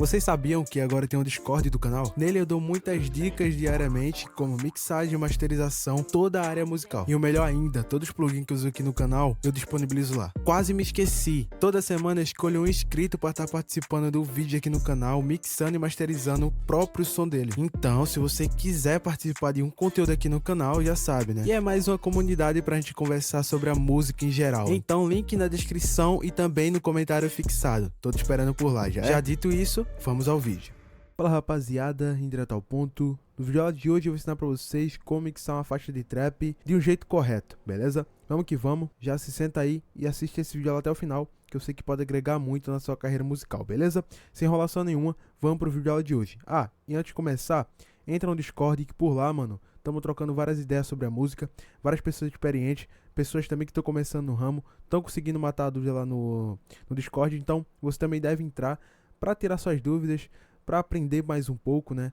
Vocês sabiam que agora tem um Discord do canal? Nele eu dou muitas dicas diariamente, como mixagem, masterização, toda a área musical. E o melhor ainda, todos os plugins que eu uso aqui no canal, eu disponibilizo lá. Quase me esqueci. Toda semana eu escolho um inscrito para estar participando do vídeo aqui no canal, mixando e masterizando o próprio som dele. Então, se você quiser participar de um conteúdo aqui no canal, já sabe, né? E é mais uma comunidade pra gente conversar sobre a música em geral. Então, link na descrição e também no comentário fixado. Tô te esperando por lá, já dito isso, vamos ao vídeo. Fala rapaziada, indo direto ao ponto. No vídeo de hoje eu vou ensinar pra vocês como mixar uma faixa de trap de um jeito correto, beleza? Vamos que vamos, já se senta aí e assiste esse vídeo até o final, que eu sei que pode agregar muito na sua carreira musical, beleza? Sem enrolação nenhuma, vamos pro vídeo de hoje. Ah, e antes de começar, entra no Discord que por lá, mano, estamos trocando várias ideias sobre a música, várias pessoas experientes, pessoas também que estão começando no ramo, estão conseguindo matar a dúvida lá no Discord, então você também deve entrar para tirar suas dúvidas, para aprender mais um pouco, né,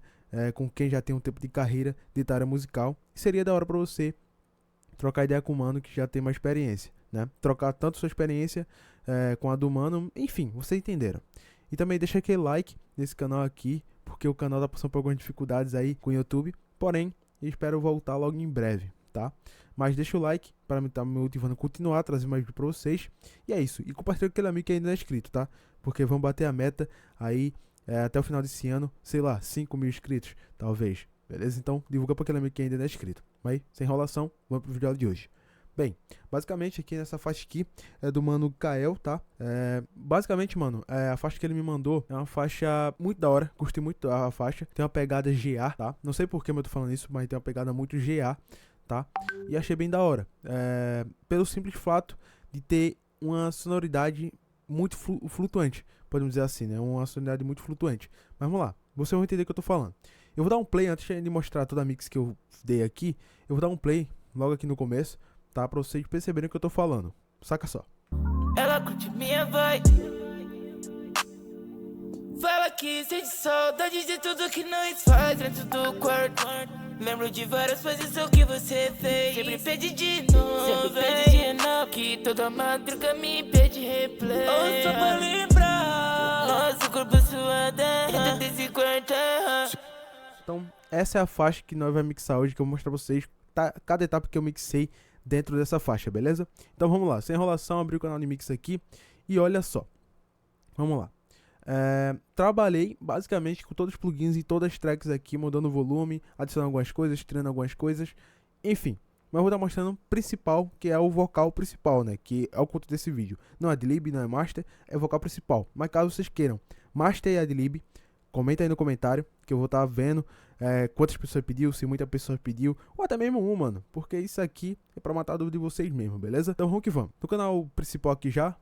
com quem já tem um tempo de carreira de área musical. E seria da hora para você trocar ideia com o mano que já tem mais experiência, né, trocar tanto sua experiência com a do mano, enfim, vocês entenderam. E também deixa aquele like nesse canal aqui, porque o canal tá passando por algumas dificuldades aí com o YouTube, porém, eu espero voltar logo em breve, tá? Mas deixa o like para me estar me motivando a continuar a trazer mais vídeo para vocês. E é isso. E compartilha com aquele amigo que ainda não é inscrito, tá? Porque vamos bater a meta aí até o final desse ano, sei lá, 5 mil inscritos, talvez. Beleza? Então, divulga para aquele amigo que ainda não é inscrito. Mas, sem enrolação, vamos pro vídeo de hoje. Bem, basicamente aqui nessa faixa aqui é do mano Kael, tá? Basicamente, mano, a faixa que ele me mandou é uma faixa muito da hora, curti muito a faixa. Tem uma pegada GA, tá? Não sei por que eu tô falando isso, mas tem uma pegada muito GA, tá? E achei bem da hora. Pelo simples fato de ter uma sonoridade muito flutuante, podemos dizer assim, né? Uma sonoridade muito flutuante. Mas vamos lá, vocês vão entender o que eu tô falando. Eu vou dar um play, antes de mostrar toda a mix que eu dei aqui, eu vou dar um play logo aqui no começo, tá? Pra vocês perceberem o que eu tô falando. Saca só. Ela curte minha vibe. Fala que sente saudade de tudo que nós faz dentro do quarto. Lembro de várias posições que você fez. Sempre pede de novo, sempre pede de novo. Que toda madruga me pede replay. Ou só pra lembrar nosso corpo suado dentro desse quarto. Então, essa é a faixa que nós vamos mixar hoje, que eu vou mostrar pra vocês cada etapa que eu mixei dentro dessa faixa, beleza? Então vamos lá, sem enrolação, abri o canal de mix aqui e olha só. Vamos lá. Trabalhei basicamente com todos os plugins e todas as tracks aqui, mudando o volume, adicionando algumas coisas, tirando algumas coisas, enfim. Mas eu vou estar mostrando o principal, que é o vocal principal, né? Que é o conteúdo desse vídeo. Não é adlib, não é master, é o vocal principal. Mas caso vocês queiram master e adlib, comenta aí no comentário, que eu vou estar vendo quantas pessoas pediu, se muita pessoa pediu, ou até mesmo um, mano. Porque isso aqui é pra matar a dúvida de vocês mesmo, beleza? Então vamos que vamos. No canal principal aqui já,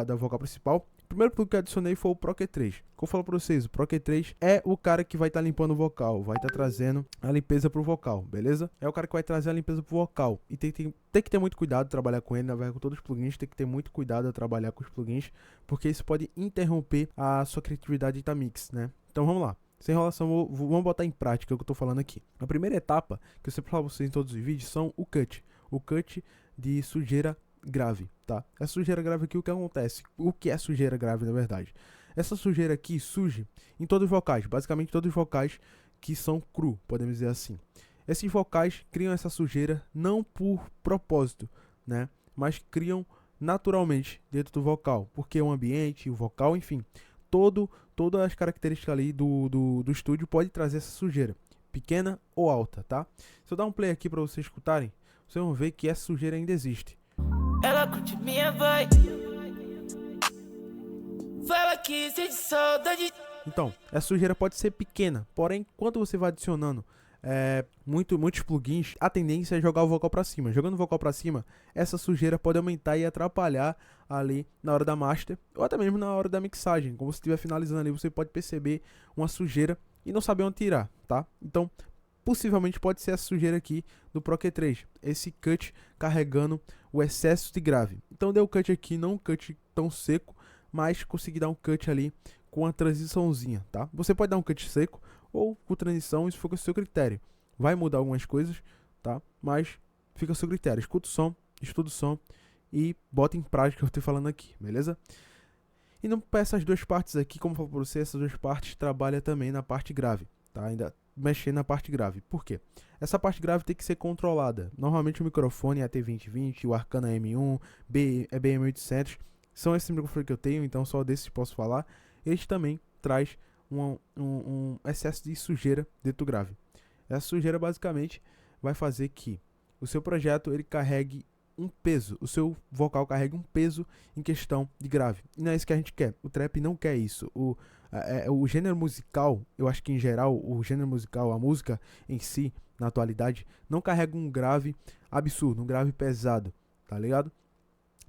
da vocal principal, o primeiro plugin que eu adicionei foi o Pro Q3. Como eu falo pra vocês, o Pro Q3 é o cara que vai estar limpando o vocal, vai estar trazendo a limpeza pro vocal, beleza? É o cara que vai trazer a limpeza pro vocal. E tem que ter muito cuidado de trabalhar com ele, na verdade, com todos os plugins, tem que ter muito cuidado a trabalhar com os plugins, porque isso pode interromper a sua criatividade de mix, né? Então vamos lá. Sem enrolação, vamos botar em prática o que eu tô falando aqui. A primeira etapa, que eu sempre falo pra vocês em todos os vídeos, são o cut. O cut de sujeira grave, tá? Essa sujeira grave aqui, o que acontece? O que é sujeira grave, na verdade? Essa sujeira aqui surge em todos os vocais, basicamente todos os vocais que são cru, podemos dizer assim. Esses vocais criam essa sujeira não por propósito, né? Mas criam naturalmente dentro do vocal, porque o ambiente, o vocal, enfim, todas as características ali do estúdio pode trazer essa sujeira, pequena ou alta, tá? Se eu dar um play aqui para vocês escutarem, vocês vão ver que essa sujeira ainda existe. Ela curte minha vibe. Fala que sente saudade. Então, essa sujeira pode ser pequena, porém, quando você vai adicionando muitos plugins, a tendência é jogar o vocal para cima. Jogando o vocal para cima, essa sujeira pode aumentar e atrapalhar ali na hora da master, ou até mesmo na hora da mixagem. Como você estiver finalizando ali, você pode perceber uma sujeira e não saber onde tirar, tá? Então, possivelmente pode ser essa sujeira aqui do Pro Q3, esse cut carregando o excesso de grave. Então deu o cut aqui, não um cut tão seco, mas consegui dar um cut ali com a transiçãozinha, tá? Você pode dar um cut seco ou com transição, isso for com o seu critério. Vai mudar algumas coisas, tá? Mas fica ao seu critério. Escuta o som, estuda o som e bota em prática o que eu estou falando aqui, beleza? E não para essas duas partes aqui, como eu falo pra você, essas duas partes trabalham também na parte grave, tá? Ainda mexer na parte grave. Por quê? Essa parte grave tem que ser controlada. Normalmente o microfone é AT2020, o Arcana M1, BM800, são esses microfones que eu tenho, então só desses posso falar. Eles também traz um excesso de sujeira dentro do grave. Essa sujeira basicamente vai fazer que o seu projeto ele carregue um peso, o seu vocal carregue um peso em questão de grave. E não é isso que a gente quer. O trap não quer isso. O gênero musical, eu acho que em geral, o gênero musical, a música em si, na atualidade, não carrega um grave absurdo, um grave pesado, tá ligado?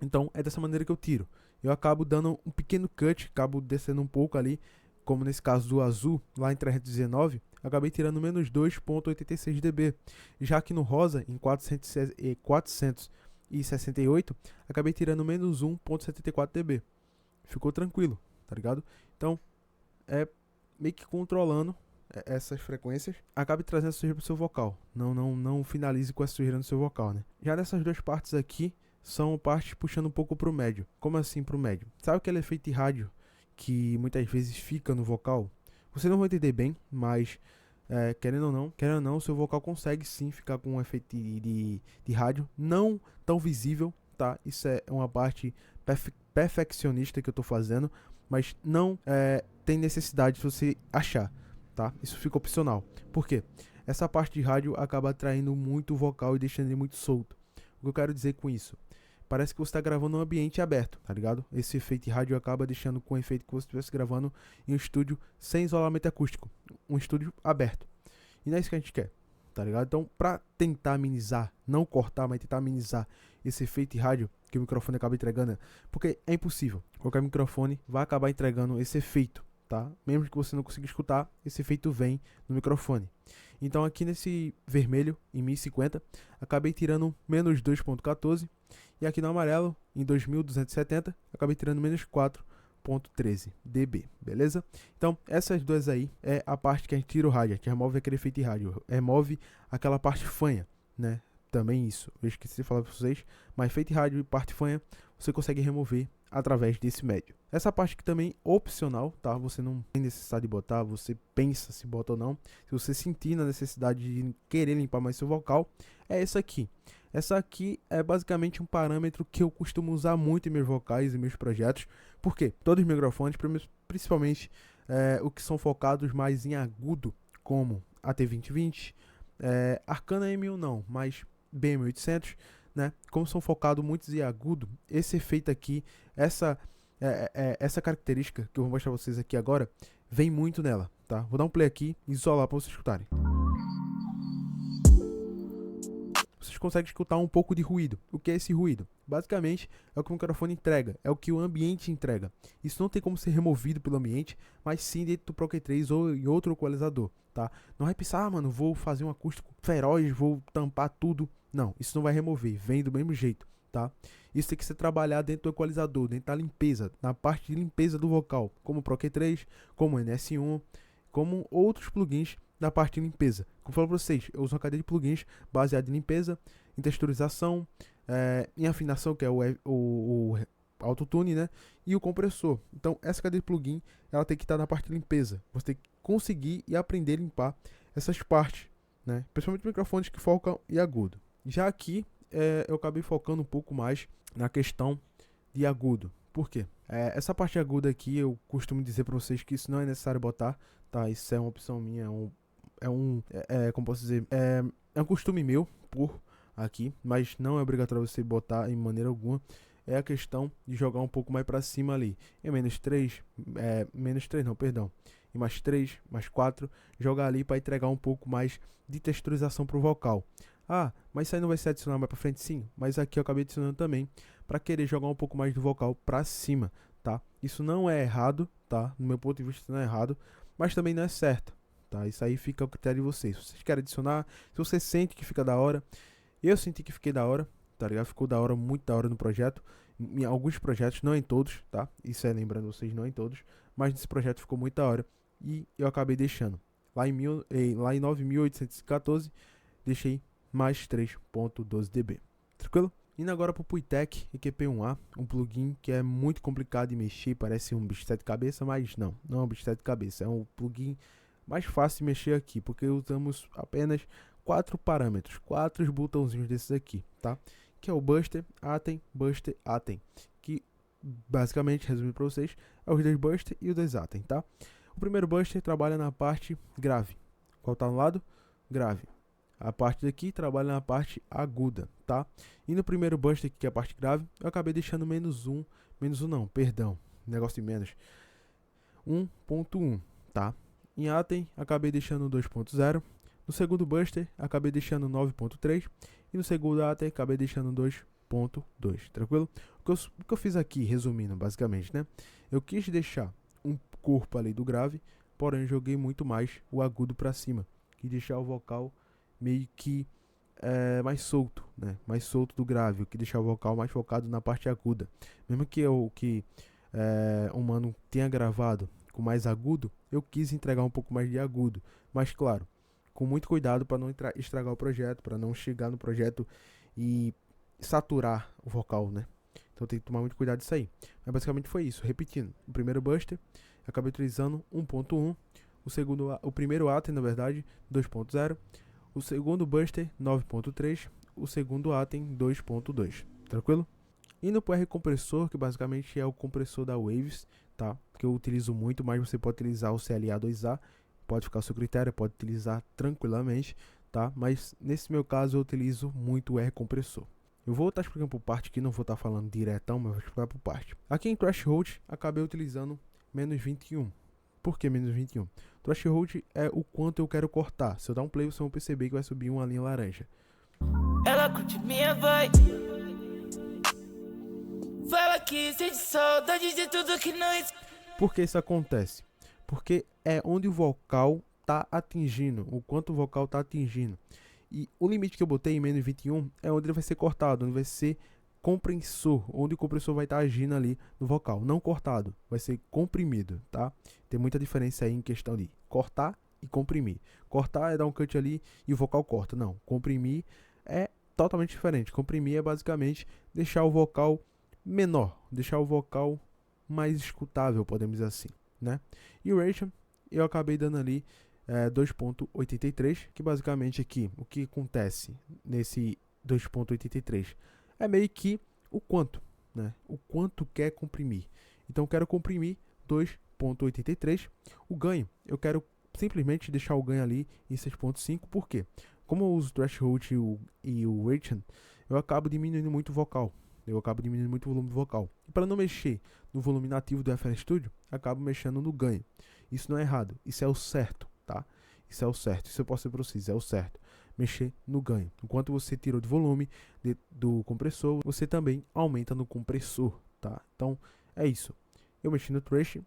Então é dessa maneira que eu tiro. Eu acabo dando um pequeno cut, acabo descendo um pouco ali, como nesse caso do azul, lá em 319, acabei tirando menos 2.86 dB. Já que no rosa, em 468, acabei tirando menos 1.74 dB. Ficou tranquilo, tá ligado? Então, é meio que controlando essas frequências, acabe trazendo essa sujeira pro seu vocal. Não finalize com essa sujeira no seu vocal, né? Já nessas duas partes aqui, são partes puxando um pouco pro médio. Como assim pro médio? Sabe aquele efeito de rádio que muitas vezes fica no vocal? Você não vai entender bem, mas querendo ou não, o seu vocal consegue sim ficar com um efeito de rádio, não tão visível, tá? Isso é uma parte perfeccionista que eu tô fazendo, mas não tem necessidade de você achar, tá? Isso fica opcional. Por quê? Essa parte de rádio acaba atraindo muito o vocal e deixando ele muito solto. O que eu quero dizer com isso? Parece que você está gravando num ambiente aberto, tá ligado? Esse efeito de rádio acaba deixando com o efeito que você estivesse gravando em um estúdio sem isolamento acústico. Um estúdio aberto. E não é isso que a gente quer, tá ligado? Então, pra tentar amenizar, não cortar, mas tentar amenizar esse efeito de rádio que o microfone acaba entregando, porque é impossível. Qualquer microfone vai acabar entregando esse efeito, tá? Mesmo que você não consiga escutar, esse efeito vem no microfone. Então aqui nesse vermelho, em 1050, acabei tirando menos 2.14. E aqui no amarelo, em 2270, acabei tirando menos 4.13 dB, beleza? Então essas duas aí é a parte que a gente tira o rádio, a gente remove aquele efeito de rádio, remove aquela parte fanha, né? Também isso, eu esqueci de falar para vocês, mas efeito de rádio e parte fanha, você consegue remover através desse médio. Essa parte aqui também opcional, tá? Você não tem necessidade de botar, você pensa se bota ou não. Se você sentir na necessidade de querer limpar mais seu vocal, é essa aqui. Essa aqui é basicamente um parâmetro que eu costumo usar muito em meus vocais e meus projetos. Por quê? Todos os microfones, principalmente os que são focados mais em agudo, como AT2020, Arcana M1 não, mas BM800, né? Como são focados muitos em agudo, esse efeito aqui, essa característica que eu vou mostrar pra vocês aqui agora, vem muito nela, tá? Vou dar um play aqui e isolar para vocês escutarem. Vocês conseguem escutar um pouco de ruído. O que é esse ruído? Basicamente é o que o microfone entrega, é o que o ambiente entrega. Isso não tem como ser removido pelo ambiente, mas sim dentro do Pro Q3 ou em outro equalizador, tá? Não vai pensar, mano, vou fazer um acústico feroz, vou tampar tudo. Não, isso não vai remover, vem do mesmo jeito, tá? Isso tem que ser trabalhado dentro do equalizador, dentro da limpeza, na parte de limpeza do vocal, como o Pro Q3, como o NS1, como outros plugins da parte de limpeza. Como eu falo pra vocês, eu uso uma cadeia de plugins baseada em limpeza, em texturização, em afinação, que é o autotune, né? E o compressor. Então, essa cadeia de plugin, ela tem que estar na parte de limpeza. Você tem que conseguir e aprender a limpar essas partes, né? Principalmente microfones que focam em agudo. Já aqui, eu acabei focando um pouco mais na questão de agudo. Por quê? Essa parte aguda aqui, eu costumo dizer para vocês que isso não é necessário botar, tá? Isso é uma opção minha, como posso dizer, é um costume meu, por aqui, mas não é obrigatório você botar em maneira alguma. É a questão de jogar um pouco mais para cima ali. Em menos 3, e mais 3, mais 4, jogar ali para entregar um pouco mais de texturização pro vocal. Ah, mas isso aí não vai ser adicionado mais pra frente? Sim, mas aqui eu acabei adicionando também para querer jogar um pouco mais do vocal pra cima, tá? Isso não é errado, tá? No meu ponto de vista não é errado, mas também não é certo, tá? Isso aí fica ao critério de vocês. Se vocês querem adicionar, se você sente que fica da hora, eu senti que fiquei da hora, tá ligado? Ficou da hora, muito da hora no projeto. Em alguns projetos, não em todos, tá? Isso é lembrando vocês, não em todos, mas nesse projeto ficou muito da hora e eu acabei deixando. Lá em 9814, deixei mais 3.12 dB. Tranquilo? Indo agora pro Puitec EQP1A, um plugin que é muito complicado de mexer, parece um bicho de sete cabeças, mas não é um bicho de sete cabeças, é um plugin mais fácil de mexer aqui, porque usamos apenas 4 parâmetros, 4 botãozinhos desses aqui, tá? Que é o Buster, Atem, que basicamente, resumindo para vocês, é os dois Buster e os dois Atem, tá? O primeiro Buster trabalha na parte grave, qual tá no lado? Grave. A parte daqui trabalha na parte aguda, tá? E no primeiro Buster aqui, que é a parte grave, eu acabei deixando menos um não, perdão, negócio de menos, 1.1, tá? Em Atem, acabei deixando 2.0, no segundo Buster, acabei deixando 9.3, e no segundo Atem, acabei deixando 2.2, tranquilo? O que eu fiz aqui, resumindo, basicamente, né? Eu quis deixar um corpo ali do grave, porém joguei muito mais o agudo para cima, e deixar o vocal meio que mais solto, né? Mais solto do grave, o que deixar o vocal mais focado na parte aguda. Mesmo que o mano tenha gravado com mais agudo, eu quis entregar um pouco mais de agudo, mas claro, com muito cuidado para não estragar o projeto, para não chegar no projeto e saturar o vocal, né? Então tem que tomar muito cuidado disso aí. Mas basicamente foi isso, repetindo. O primeiro Buster, acabei utilizando 1.1, o primeiro Atem, na verdade, 2.0, o segundo Buster 9.3, o segundo Atem 2.2, tranquilo? Indo para o R-compressor, que basicamente é o compressor da Waves, tá? Que eu utilizo muito, mas você pode utilizar o CLA2A, pode ficar ao seu critério, pode utilizar tranquilamente, tá? Mas nesse meu caso eu utilizo muito o R-compressor. Eu vou estar explicando por parte aqui, não vou estar falando diretão, mas vou explicar por parte. Aqui em Threshold, acabei utilizando menos 21. Por que menos 21? Threshold é o quanto eu quero cortar. Se eu dar um play, vocês vão perceber que vai subir uma linha laranja. Ela curte minha vibe. Fala que sente saudade de tudo que nós. Por que isso acontece? Porque é onde o vocal tá atingindo, o quanto o vocal tá atingindo. E o limite que eu botei em menos 21 é onde ele vai ser cortado, onde vai ser compressor, onde o compressor vai estar agindo ali no vocal, não cortado, vai ser comprimido, tá? Tem muita diferença aí em questão de cortar e comprimir. Cortar é dar um cut ali e o vocal corta, não. Comprimir é totalmente diferente. Comprimir é basicamente deixar o vocal menor, deixar o vocal mais escutável, podemos dizer assim, né? E o ratio eu acabei dando ali 2.83, que basicamente aqui, o que acontece nesse 2.83 é meio que o quanto, né? O quanto quer comprimir. Então eu quero comprimir 2.83. O ganho, eu quero simplesmente deixar o ganho ali em 6.5, por quê? Como eu uso o threshold e o ratio, eu acabo diminuindo muito o vocal. Eu acabo diminuindo muito o volume do vocal. E para não mexer no volume nativo do FL Studio, acabo mexendo no ganho. Isso não é errado, isso é o certo, tá? Isso é o certo, isso eu posso dizer para vocês, é o certo. Mexer no ganho. Enquanto você tirou de volume do compressor, você também aumenta no compressor, tá? Então, é isso. Eu mexi no thrash,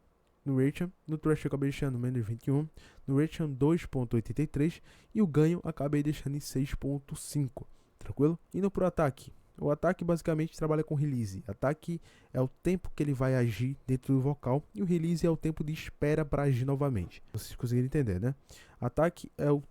no ratio eu acabei deixando menos 21, no ratio 2.83 e o ganho acabei deixando em 6.5, tranquilo? Indo pro ataque. O ataque basicamente trabalha com release. Ataque é o tempo que ele vai agir dentro do vocal e o release é o tempo de espera para agir novamente. Vocês conseguiram entender, né? Ataque é o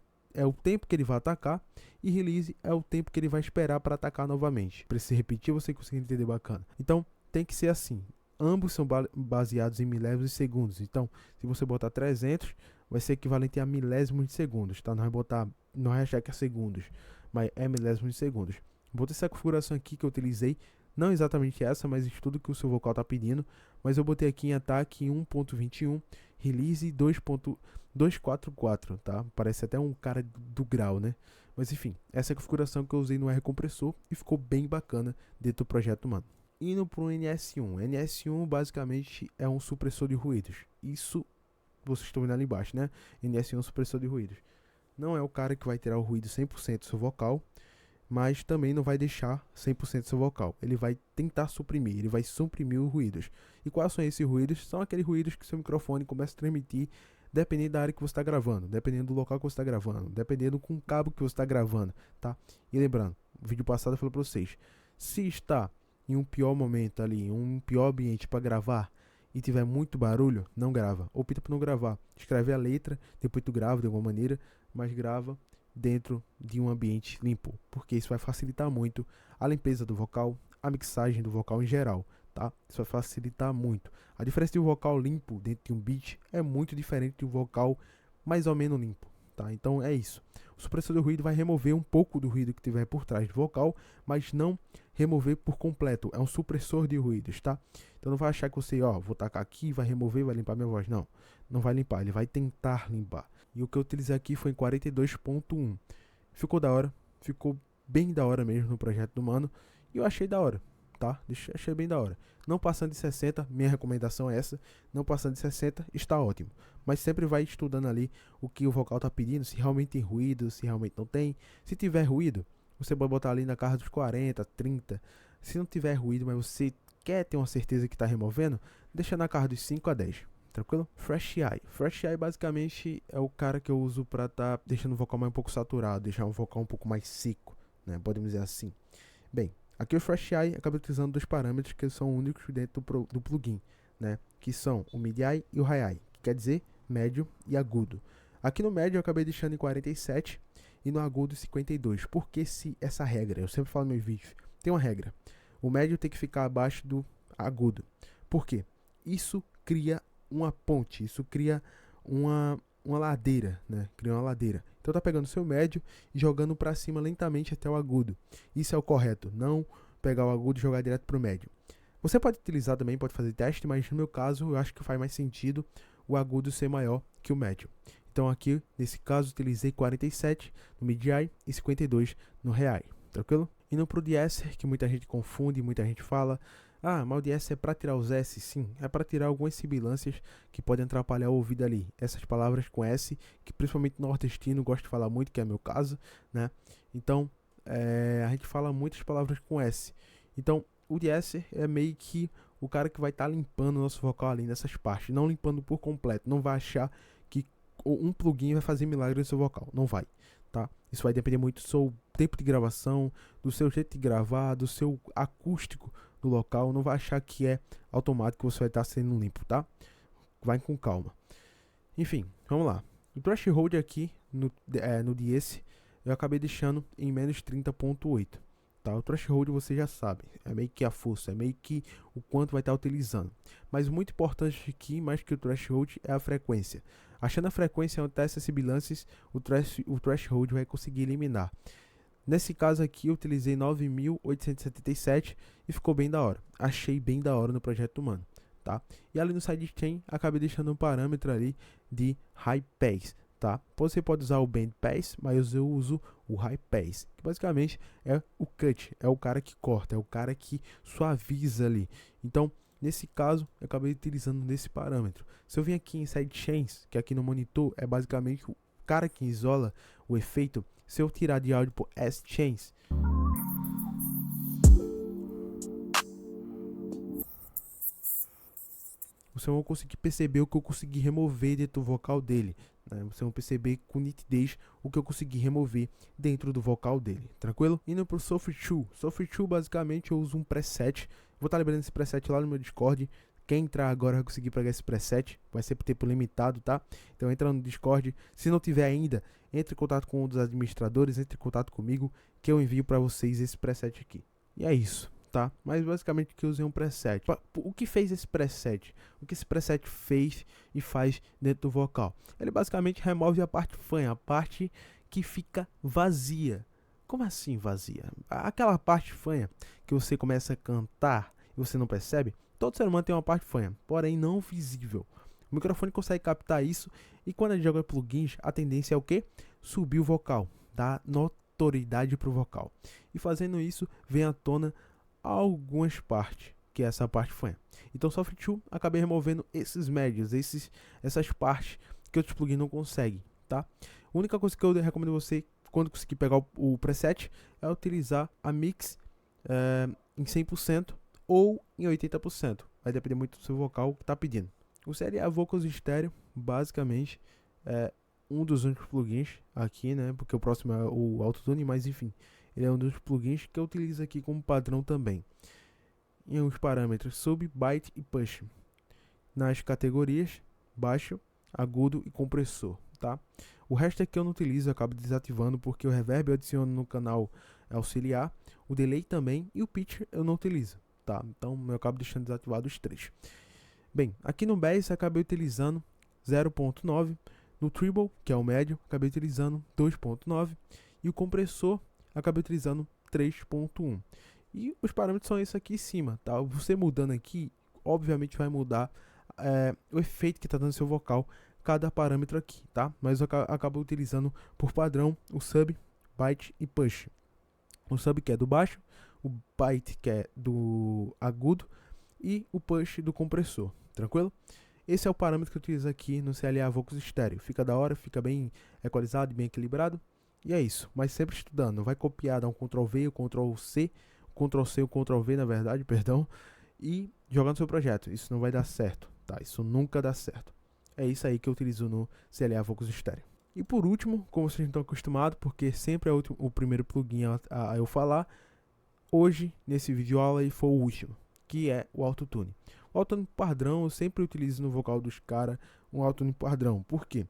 tempo que ele vai atacar e release é o tempo que ele vai esperar para atacar novamente. Para se repetir, você conseguir entender bacana. Então, tem que ser assim. Ambos são baseados em milésimos de segundos. Então, se você botar 300, vai ser equivalente a milésimos de segundos, tá? Não vai achar que é segundos, mas é milésimos de segundos. Botei essa configuração aqui que eu utilizei, não exatamente essa, mas em tudo que o seu vocal está pedindo, mas eu botei aqui em ataque 1.21, release 2.244, tá? Parece até um cara do grau, né? Mas enfim, essa é a configuração que eu usei no R-compressor e ficou bem bacana dentro do projeto, mano. Indo para o NS1. NS1 basicamente é um supressor de ruídos. Isso vocês estão vendo ali embaixo, né? NS1 é um supressor de ruídos. Não é o cara que vai tirar o ruído 100% do seu vocal, mas também não vai deixar 100% do seu vocal. Ele vai tentar suprimir, ele vai suprimir os ruídos. E quais são esses ruídos? São aqueles ruídos que seu microfone começa a transmitir dependendo da área que você está gravando, dependendo do local que você está gravando, dependendo com o cabo que você está gravando, tá? E lembrando, no vídeo passado eu falei para vocês, se está em um pior momento ali, um pior ambiente para gravar e tiver muito barulho, não grava. Opta por não gravar. Escreve a letra, depois tu grava de alguma maneira, mas grava dentro de um ambiente limpo, porque isso vai facilitar muito a limpeza do vocal, a mixagem do vocal em geral, tá? Isso vai facilitar muito. A diferença de um vocal limpo dentro de um beat é muito diferente de um vocal mais ou menos limpo, tá? Então é isso. O supressor de ruído vai remover um pouco do ruído que tiver por trás do vocal, mas não remover por completo. É um supressor de ruídos, tá? Então não vai achar que você, vou tacar aqui, vai remover, vai limpar minha voz. Não, não vai limpar, ele vai tentar limpar. E o que eu utilizei aqui foi em 42.1. Ficou da hora, ficou bem da hora mesmo no projeto do mano. E eu achei da hora, tá? Achei bem da hora. Não passando de 60, minha recomendação é essa. Não passando de 60, está ótimo. Mas sempre vai estudando ali o que o vocal tá pedindo, se realmente tem ruído, se realmente não tem. Se tiver ruído, você pode botar ali na casa dos 40, 30. Se não tiver ruído, mas você quer ter uma certeza que tá removendo, deixa na casa dos 5 a 10. Tranquilo? Fresh Eye. Fresh Eye basicamente é o cara que eu uso pra tá deixando o vocal mais um pouco saturado, deixar um vocal um pouco mais seco, né? Podemos dizer assim. Bem, aqui o Fresh Eye acaba utilizando dois parâmetros que são únicos dentro do plugin, né? Que são o Mid Eye e o High Eye, que quer dizer médio e agudo. Aqui no médio eu acabei deixando em 47 e no agudo 52. Por que essa regra? Eu sempre falo nos meus vídeos. Tem uma regra. O médio tem que ficar abaixo do agudo. Por quê? Isso cria uma ponte, isso cria uma ladeira, né? Cria uma ladeira. Então tá pegando o seu médio e jogando para cima lentamente até o agudo. Isso é o correto, não pegar o agudo e jogar direto pro médio. Você pode utilizar também, pode fazer teste, mas no meu caso eu acho que faz mais sentido o agudo ser maior que o médio. Então aqui, nesse caso, utilizei 47 no Mid-Eye e 52 no High-Eye, tranquilo? Indo pro de-esser, que muita gente confunde, muita gente fala, mas o de-esser é para tirar os S? Sim, é para tirar algumas sibilâncias que podem atrapalhar o ouvido ali. Essas palavras com S, que principalmente nordestino gosta de falar muito, que é meu caso, né? Então, a gente fala muitas palavras com S. Então, o de-esser é meio que o cara que vai estar limpando o nosso vocal ali nessas partes, não limpando por completo. Não vai achar que um plugin vai fazer milagre no seu vocal, não vai, tá? Isso vai depender muito do seu tempo de gravação, do seu jeito de gravar, do seu acústico do local. Não vai achar que é automático que você vai estar sendo limpo, tá? Vai com calma. Enfim, vamos lá. O threshold aqui no de-esser eu acabei deixando em menos 30.8. Tá? O threshold você já sabe, é meio que a força, é meio que o quanto vai estar utilizando. Mas muito importante aqui, mais que o threshold, é a frequência. Achando a frequência onde está essas sibilâncias, o threshold vai conseguir eliminar. Nesse caso aqui eu utilizei 9.877 e ficou bem da hora. Achei bem da hora no projeto humano, tá? E ali no sidechain acabei deixando um parâmetro ali de high pass, tá? Você pode usar o band pass, mas eu uso o high pass, que basicamente é o cut, é o cara que corta, é o cara que suaviza ali. Então, nesse caso, eu acabei utilizando nesse parâmetro. Se eu vim aqui em sidechains, que aqui no monitor é basicamente o cara que isola o efeito. Se eu tirar de áudio por S-Chains, você vai conseguir perceber o que eu consegui remover dentro do vocal dele, né? Você vai perceber com nitidez o que eu consegui remover dentro do vocal dele, tranquilo? Indo pro Software 2. Software 2 basicamente eu uso um preset. Vou estar liberando esse preset lá no meu Discord. Quem entrar agora vai conseguir pegar esse preset, vai ser por tempo limitado, tá? Então entra no Discord, se não tiver ainda, entre em contato com um dos administradores, entre em contato comigo, que eu envio para vocês esse preset aqui. E é isso, tá? Mas basicamente que eu usei um preset. O que fez esse preset? O que esse preset fez e faz dentro do vocal? Ele basicamente remove a parte fanha, a parte que fica vazia. Como assim vazia? Aquela parte fanha que você começa a cantar e você não percebe. Todo ser humano tem uma parte fanha, porém não visível. O microfone consegue captar isso e quando a gente joga plugins, a tendência é o quê? Subir o vocal, dar notoriedade pro vocal. E fazendo isso, vem à tona algumas partes, que é essa parte fanha. Então, Software 2, acabei removendo esses médios, essas partes que outros plugins não conseguem, tá? A única coisa que eu recomendo você, quando conseguir pegar o preset, é utilizar a mix em 100%. Ou em 80%, vai depender muito do seu vocal que está pedindo. O Seria Vocals Stereo, basicamente, é um dos únicos plugins aqui, né? Porque o próximo é o Autotune, mas enfim, ele é um dos plugins que eu utilizo aqui como padrão também. Em os parâmetros sub, byte e push. Nas categorias, baixo, agudo e compressor. tá? O resto aqui eu não utilizo, eu acabo desativando porque o reverb eu adiciono no canal auxiliar, o delay também e o pitch eu não utilizo, tá? Então eu acabo deixando desativado os 3. Bem, aqui no bass eu acabei utilizando 0.9, no treble, que é o médio, acabei utilizando 2.9 e o compressor acabei utilizando 3.1. E os parâmetros são esses aqui em cima, tá? Você mudando aqui, obviamente vai mudar o efeito que está dando no seu vocal, cada parâmetro aqui, tá? Mas eu acabo utilizando por padrão o sub, bite e push. O sub que é do baixo, o bite que é do agudo e o push do compressor, tranquilo? Esse é o parâmetro que eu utilizo aqui no CLA Vocus Stereo. Fica da hora, fica bem equalizado, bem equilibrado. E é isso, mas sempre estudando. Não vai copiar, dar um Ctrl V, o Ctrl C, Ctrl C, o Ctrl V na verdade, perdão, e jogar no seu projeto. Isso não vai dar certo, tá? Isso nunca dá certo. É isso aí que eu utilizo no CLA Vocus Stereo. E por último, como vocês não estão acostumados, porque sempre é o primeiro plugin a eu falar, hoje, nesse vídeo aula aí, foi o último, que é o Autotune. O Autotune padrão, eu sempre utilizo no vocal dos caras um Autotune padrão. Por quê?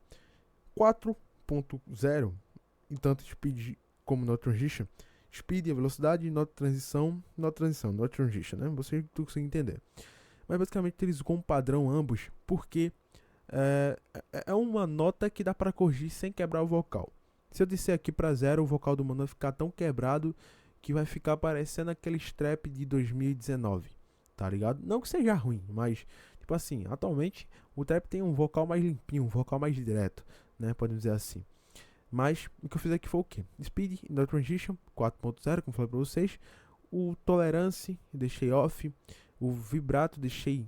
4.0, em tanto speed como Note Transition, speed é velocidade, Note transição, Note transition, né? Você consegue entender. Mas basicamente utilizo como padrão ambos, porque é uma nota que dá para corrigir sem quebrar o vocal. Se eu disser aqui para 0, o vocal do mano vai ficar tão quebrado que vai ficar parecendo aquele trap de 2019, tá ligado? Não que seja ruim, mas tipo assim, atualmente o trap tem um vocal mais limpinho, um vocal mais direto, né? Podemos dizer assim. Mas o que eu fiz aqui foi o que? Speed, No Transition, 4.0, como falei para vocês. O Tolerance, deixei off. O Vibrato, deixei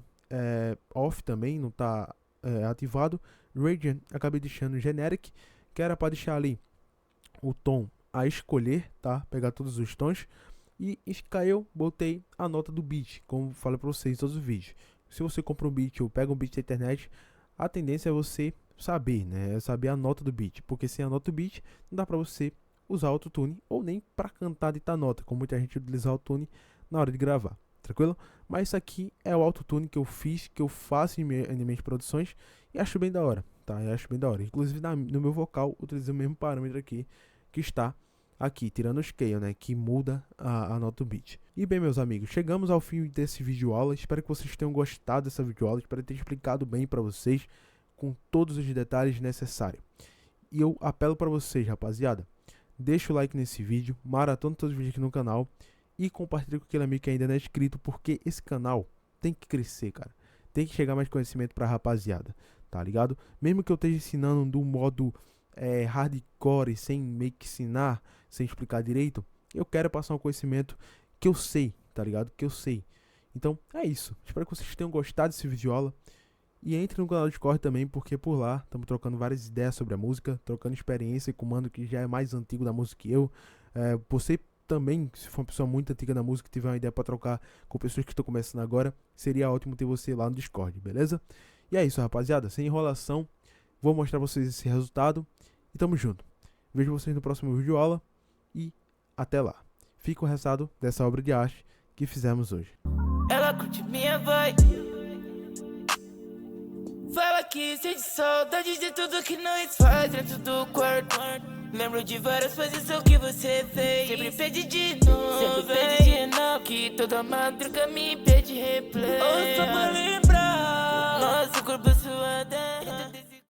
off também, não está ativado. Radiant, acabei deixando Generic, que era para deixar ali o tom a escolher, tá? Pegar todos os tons. E Scale, botei a nota do beat, como falei para vocês em todos os vídeos. Se você compra um beat ou pega um beat da internet, a tendência é você saber, né? É saber a nota do beat, porque sem a nota do beat não dá para você usar autotune ou nem para cantar de nota, como muita gente utiliza autotune na hora de gravar, tranquilo? Mas isso aqui é o autotune que eu fiz, que eu faço em minhas produções e acho bem da hora, tá? Eu acho bem da hora. Inclusive no meu vocal utilizei o mesmo parâmetro aqui que está aqui, tirando o scale, né, que muda a nota do beat. E bem, meus amigos, chegamos ao fim desse vídeo aula. Espero que vocês tenham gostado dessa vídeo aula. Espero ter explicado bem para vocês com todos os detalhes necessários. E eu apelo para vocês, rapaziada, deixa o like nesse vídeo, maratona todos os vídeos aqui no canal e compartilha com aquele amigo que ainda não é inscrito, porque esse canal tem que crescer, cara. Tem que chegar mais conhecimento pra rapaziada, tá ligado? Mesmo que eu esteja ensinando do modo hardcore, sem meio que ensinar, sem explicar direito, eu quero passar um conhecimento que eu sei, tá ligado? Que eu sei. Então é isso. Espero que vocês tenham gostado desse vídeo aula. E entre no canal do Discord também, porque por lá estamos trocando várias ideias sobre a música, trocando experiência com o mano que já é mais antigo da música que eu. Você também, se for uma pessoa muito antiga da música, tiver uma ideia para trocar com pessoas que estão começando agora, seria ótimo ter você lá no Discord, beleza? E é isso, rapaziada, sem enrolação, vou mostrar pra vocês esse resultado e tamo junto. Vejo vocês no próximo vídeo aula e até lá. Fica o resultado dessa obra de arte que fizemos hoje. Ela curte minha voz, fala que sente saudade de tudo que nós faz dentro do quarto. Lembro de várias posições que você fez, sempre pede de novo, que toda madruga me pede replay. Ou só pra lembrar nosso corpo suado.